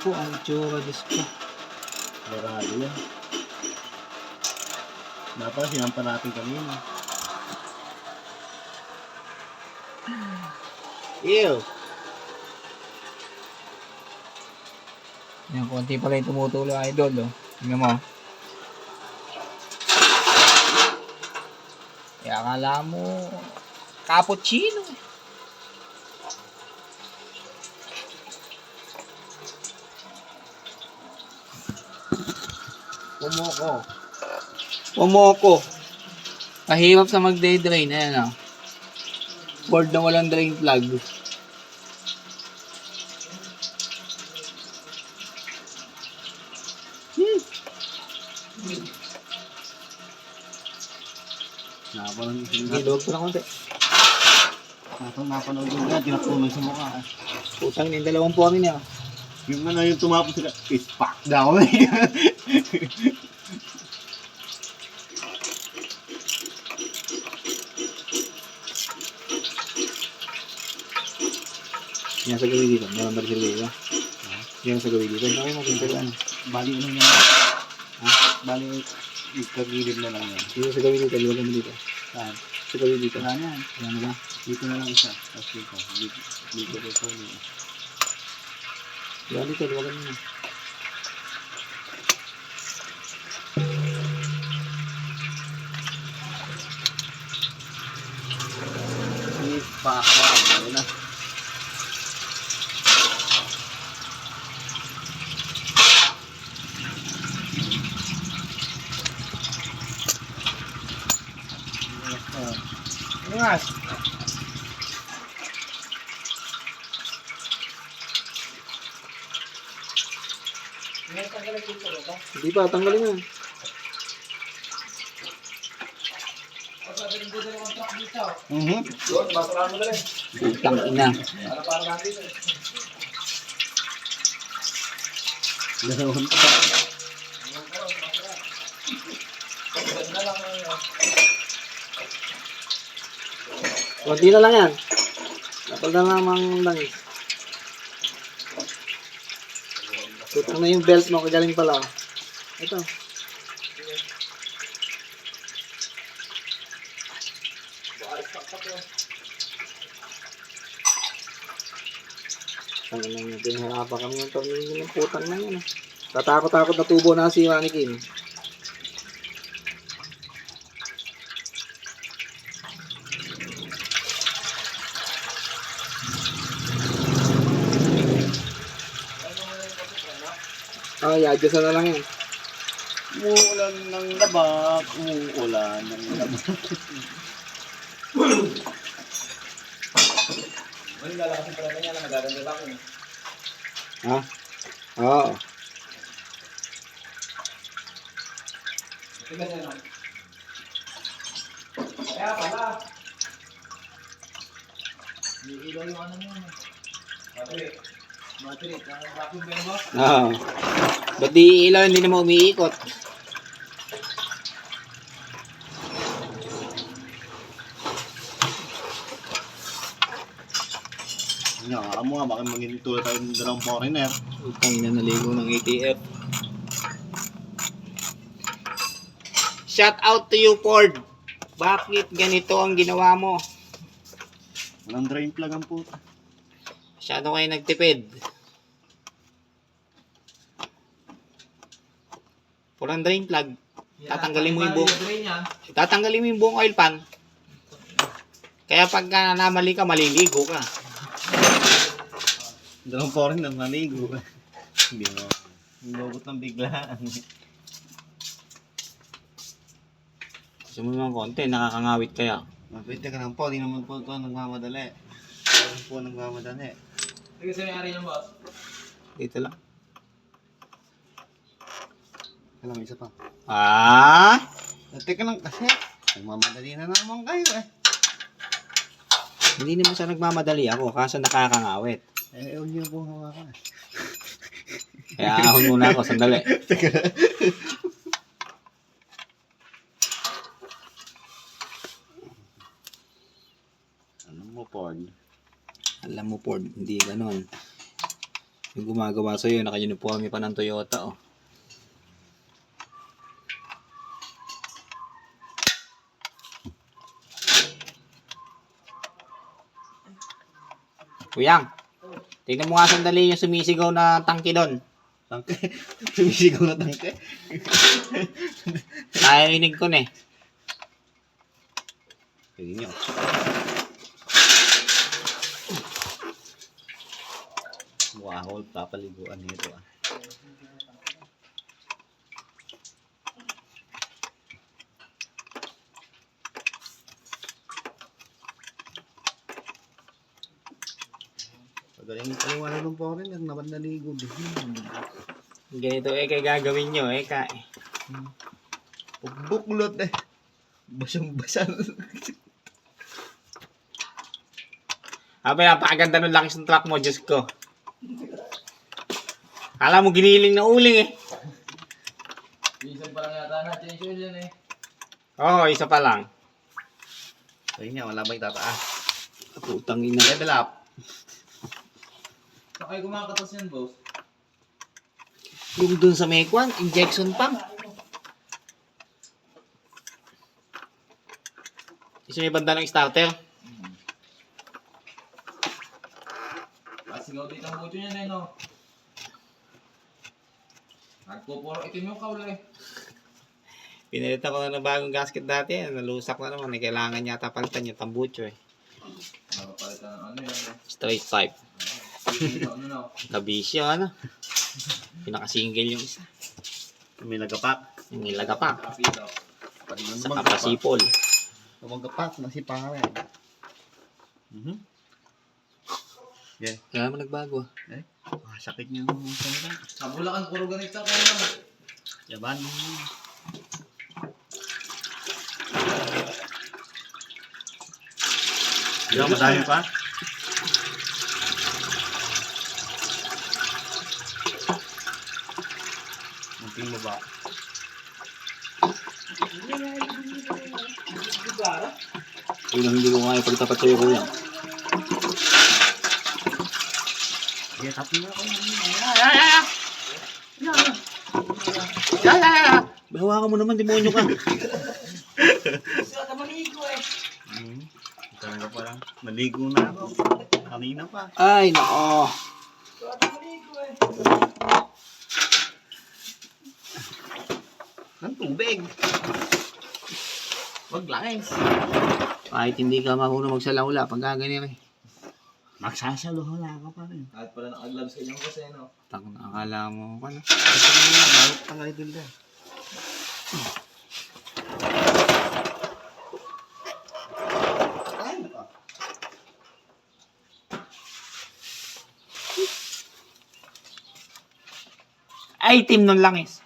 po ang itsura, Diyos ko. Marami yan. Dapat sinampa natin kanina. Ew! Yan, konti pala yung tumutulo, idol, oh. Tingnan mo. Kaya akala mo, cappuccino. Pumoko. Mahirap sa magde-drain. Ayan, oh. Board na walang drain plug. Napanood Hindi, luwag ko na konti. napanood yung nga, tinapulong sa mukha. Putang yung dalawang po kami niya. Yung ano, yung tumapos sila, is fuck down. Yan sa gawin dito. Meron ba sila dito? Yan sa gawin dito. Okay, magpintagaan. Bali ano yan? Ha? Bali, ikagilid na lang yan. Dito sa gawin dito. Luwag mo dito. Saan? Sa gawin dito. Wala na yan. Wala na ba? Dito na lang isa. Tapos dito. Dito ko po niya. Luwag dito. Luwagan mo na. Is fuck down. Ayun na. Ingas! Hindi pa, tanggalin mo. Putang ina. Dalawang Kunti na lang yan. Napal na namang langis. Putang na yung belt mo, kagaling pala. Ito. Tangin lang natin, harapan kami ng tornilyo ng putang na yan. Tatakot-takot na tubo na si Manny Kim. Adjust na lang yan. umuulan ng labak. Umuulan ng labak. Ano lalakasin pala niya na nagaganda lang eh. Ha? Oo. Tigas yan ah. Kaya pala. Ilaw yung ano mo eh. Battery. Battery. Vacuum ba yun ba? Oo. Ba't di ilaw hindi naman umiikot? Nga, mo nga, bakit maging tulad tayo ng dalawang foreigner? Utang na naligo ng ATF. Shout out to you, Ford. Bakit ganito ang ginawa mo? Walang drain plug ang puta. Masyado kayo nagtipid. Walang drain plug. Tatanggalin mo yung buong tatanggalin mo yung buong oil pan. Kaya pagka namali ka, maliligo ka. Dalawang foreigner naligo. Hindi mo. Lobot ng biglaan. Gusto mo naman konti, nakakangawit kaya. Mapwede ka lang po, di naman po ito nagmamadali. Hindi po nagmamadali. Sige sa may-ari ng boss. Dito lang. Alam, isa pa. Ah! Teka lang kasi, nagmamadali na naman kayo eh. Hindi naman siya nagmamadali ako, kaso nakakangawit. Eh, huwag niyo pong hawakan. Kaya ahon muna ako, sandali. Teka lang. Ano mo, Paul? Alam mo, Ford, hindi ganon. Yung gumagawa sa'yo, naka-uniforme pa ng Toyota, oh. Kuyang, tingnan mo nga sandali yung sumisigaw na tangke doon. Tangke. Sumisigaw na tangke. Naiinig ko na eh. Ayun yun. Mukha ako papaliguan nito ah. Pagaling paliwanag ng foreigner naman naligo din. Ganito eh, kaya gagawin nyo eh, ka eh. Buklot eh. Basang-basal. Abay, napakaganda ng lakis ng truck mo, Diyos ko. Alam mo, giniling na uling eh. Minsan pa lang yata na, change oil yan eh. Oo, isa pa lang. Ayun nga, wala ba yung tataas? Putang ina. Level up. Saan kayo kumakatas yan, boss? Yung dun sa Mekwan, injection pump. Isa may banda ng starter. Pasigaw dito ang buto niyan eh, no? Nagpupuro itim yung kaula eh. Pinalitan ko na ng bagong gasket dati. Nalusak na naman. Kailangan yata palitan yung tambucho eh. Nakapalitan ng ano yan eh. Straight pipe. Ano na? Kabisyo, ano? Pinaka-single yung isa. May nagapak. Yung nilagapak. Kapito. Sa kapasipol. Magapak na si pare. Yeah. Kaya mo nagbago. Sakit niyo yung salita. Sa Bulacan, puro ganito kayo na. Yaban. Diba, madami pa? Munting mo ba? Yun ang hindi ko nga ipagtapat sa'yo, kuya. Yeah, tapi na ako. Bahawakan mo naman, demonyo ka. Talaga pa lang. Naligo na ako. Kanina pa. Ay, nako. Ng tubig. Wag langis. Kahit hindi ka marunong magsalaula, pag gaganyan eh. Magsasalohala ka pa rin. Kahit pala naka-gloves kayo yung kasi, no? Tako na, akala mo, ano? Ito na nga, bakit ang idol na? Ay, team nun langis.